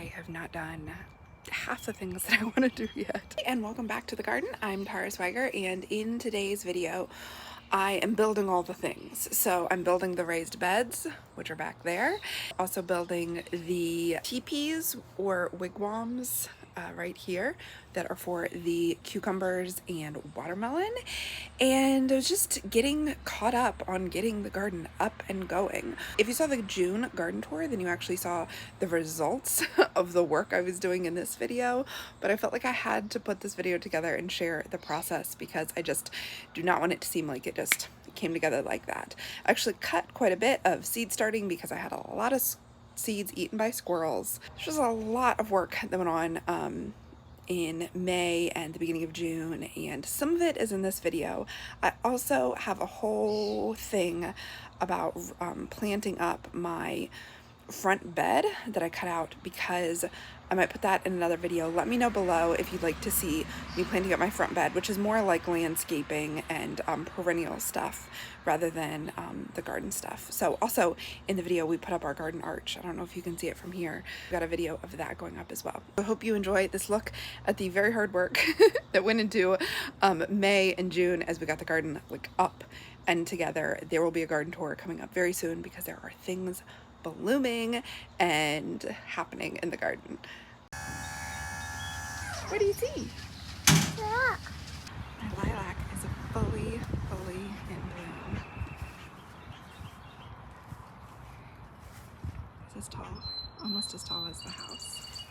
I have not done half the things that I want to do yet. And welcome back to the garden. I'm Tara Swiger, and in today's video I am building all the things. So I'm building the raised beds, which are back there. Also building the teepees or wigwams right here that are for the cucumbers and watermelon. And I was just getting caught up on getting the garden up and going. If you saw the June garden tour, then you actually saw the results of the work I was doing in this video, but I felt like I had to put this video together and share the process because I just do not want it to seem like it just came together like that. I actually cut quite a bit of seed starting because I had a lot of seeds eaten by squirrels. There's just a lot of work that went on in May and the beginning of June, and some of it is in this video. I also have a whole thing about planting up my front bed that I cut out because I might put that in another video. Let me know below if you'd like to see me planting up my front bed, which is more like landscaping and perennial stuff rather than the garden stuff. So also in the video we put up our garden arch. I don't know if you can see it from here. We got a video of that going up as well. I hope you enjoy this look at the very hard work that went into May and June as we got the garden like up and together. There will be a garden tour coming up very soon because there are things blooming and happening in the garden. What do you see? Look. My lilac is fully in bloom. This is tall, almost as tall as the house.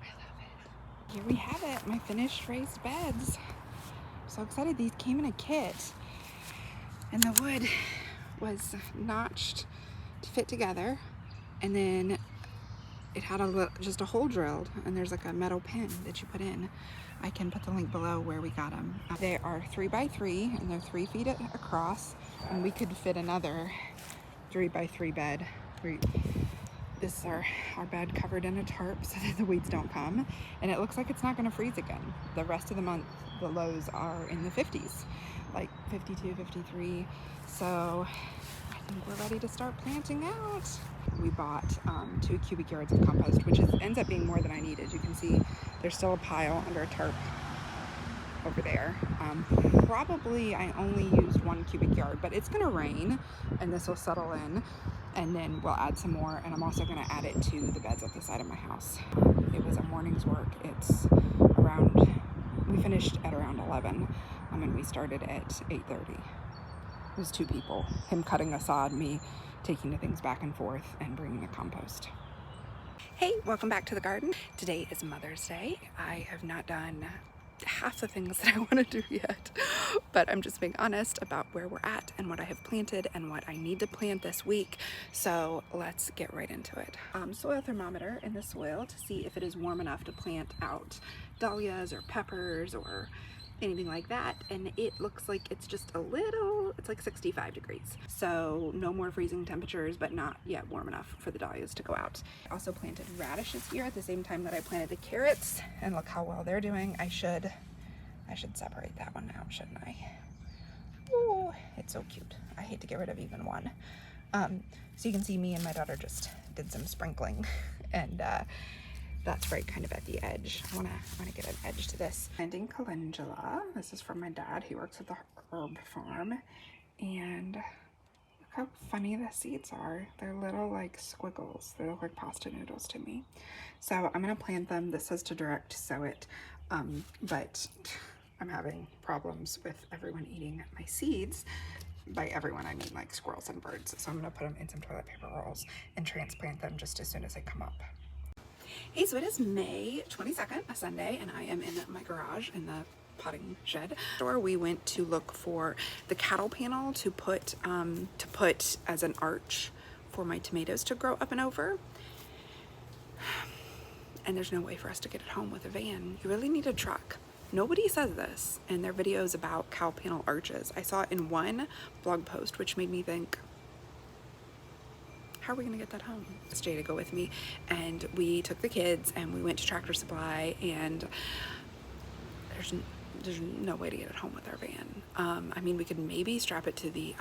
I love it. Here we have it, my finished raised beds. So excited. These came in a kit, and the wood was notched to fit together, and then it had just a hole drilled, and there's like a metal pin that you put in. I can put the link below where we got them. They are 3x3 and they're 3 feet across, and we could fit another 3x3 bed. This is our bed covered in a tarp so that the weeds don't come, and it looks like it's not going to freeze again. The rest of the month the lows are in the 50s, like 52, 53. So I think we're ready to start planting out. We bought 2 cubic yards of compost, which ends up being more than I needed. You can see there's still a pile under a tarp over there. Probably I only used 1 cubic yard, but it's gonna rain and this will settle in, and then we'll add some more, and I'm also gonna add it to the beds at the side of my house. It was a morning's work. We finished at around 11 and we started at 8:30. It was 2 people, him cutting a sod, me taking the things back and forth and bringing the compost. Hey, welcome back to the garden. Today is Mother's Day. I have not done half the things that I want to do yet, but I'm just being honest about where we're at and what I have planted and what I need to plant this week. So let's get right into it. Soil thermometer in the soil to see if it is warm enough to plant out dahlias or peppers or anything like that, and it looks like it's just it's like 65 degrees. So no more freezing temperatures, but not yet warm enough for the dahlias to go out. I also planted radishes here at the same time that I planted the carrots, and look how well they're doing. I should separate that one out, shouldn't I? Ooh, it's so cute. I hate to get rid of even one. So you can see me and my daughter just did some sprinkling, and that's right kind of at the edge. I wanna get an edge to this. Planting calendula. This is from my dad. He works at the herb farm. And look how funny the seeds are. They're little like squiggles. They look like pasta noodles to me. So I'm gonna plant them. This says to direct sow it, but I'm having problems with everyone eating my seeds. By everyone I mean like squirrels and birds. So I'm gonna put them in some toilet paper rolls and transplant them just as soon as they come up. Hey, so it is May 22nd, a Sunday, and I am in my garage in the potting shed. We went to look for the cattle panel to put as an arch for my tomatoes to grow up and over. And there's no way for us to get it home with a van. You really need a truck. Nobody says this in their videos about cow panel arches. I saw it in one blog post, which made me think, how are we gonna get that home? It's Jay to go with me, and we took the kids and we went to Tractor Supply, and there's no way to get it home with our van. I mean, we could maybe strap it to the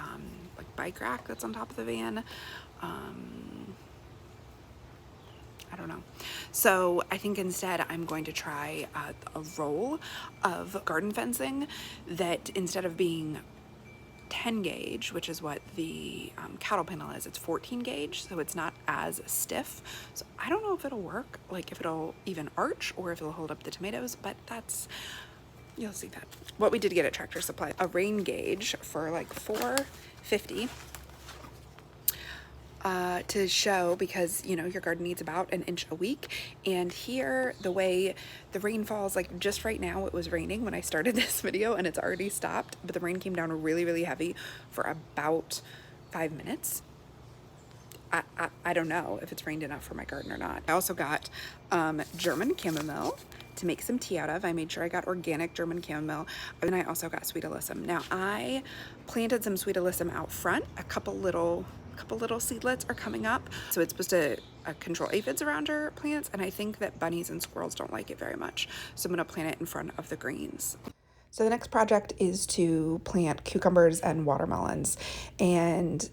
like bike rack that's on top of the van, I don't know. So I think instead I'm going to try a roll of garden fencing that instead of being 10 gauge, which is what the cattle panel is, it's 14 gauge, so it's not as stiff. So I don't know if it'll work, like if it'll even arch or if it'll hold up the tomatoes, but that's, you'll see that. What we did get at Tractor Supply, a rain gauge for like $4.50 to show, because you know your garden needs about an inch a week, and here the way the rain falls, like just right now it was raining when I started this video and it's already stopped, but the rain came down really heavy for about 5 minutes. I don't know if it's rained enough for my garden or not. I also got German chamomile to make some tea out of. I made sure I got organic German chamomile, and I also got sweet alyssum. Now I planted some sweet alyssum out front. A couple little seedlets are coming up, so it's supposed to control aphids around your plants, and I think that bunnies and squirrels don't like it very much, so I'm gonna plant it in front of the greens. So the next project is to plant cucumbers and watermelons, and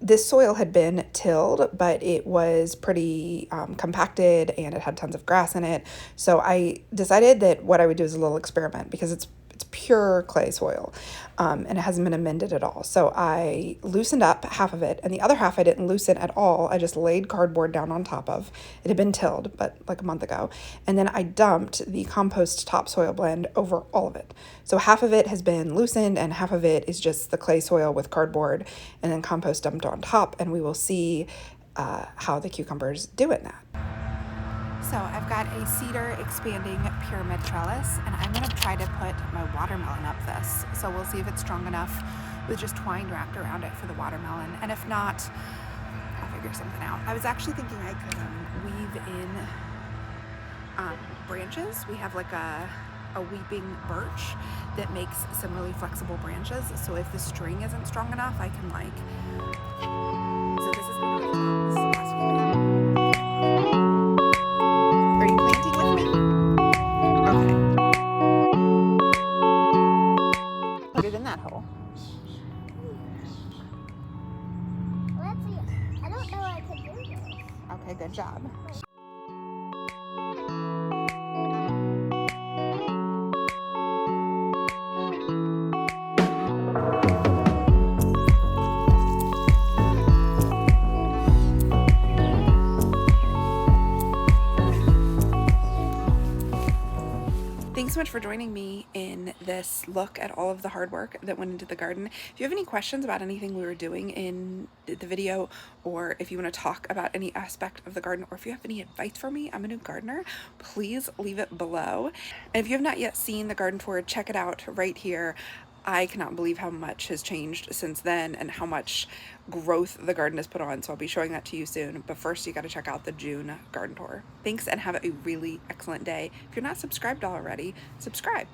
this soil had been tilled, but it was pretty compacted and it had tons of grass in it. So I decided that what I would do is a little experiment, because it's pure clay soil and it hasn't been amended at all. So I loosened up half of it, and the other half I didn't loosen at all. I just laid cardboard down on top of. It had been tilled, but like a month ago. And then I dumped the compost topsoil blend over all of it. So half of it has been loosened and half of it is just the clay soil with cardboard and then compost dumped on top, and we will see how the cucumbers do in that. So I've got a cedar expanding pyramid trellis, and I'm gonna try to put my watermelon up this. So we'll see if it's strong enough with just twine wrapped around it for the watermelon. And if not, I'll figure something out. I was actually thinking I could weave in branches. We have like a weeping birch that makes some really flexible branches. So if the string isn't strong enough, I can like, so this is in that hole. Let's see. I don't know I could do this. Okay, good job. Thanks so much for joining me in this look at all of the hard work that went into the garden. If you have any questions about anything we were doing in the video, or if you want to talk about any aspect of the garden, or if you have any advice for me, I'm a new gardener, please leave it below. And if you have not yet seen the garden tour, check it out right here. I cannot believe how much has changed since then and how much growth the garden has put on. So I'll be showing that to you soon. But first, you got to check out the June garden tour. Thanks, and have a really excellent day. If you're not subscribed already, subscribe.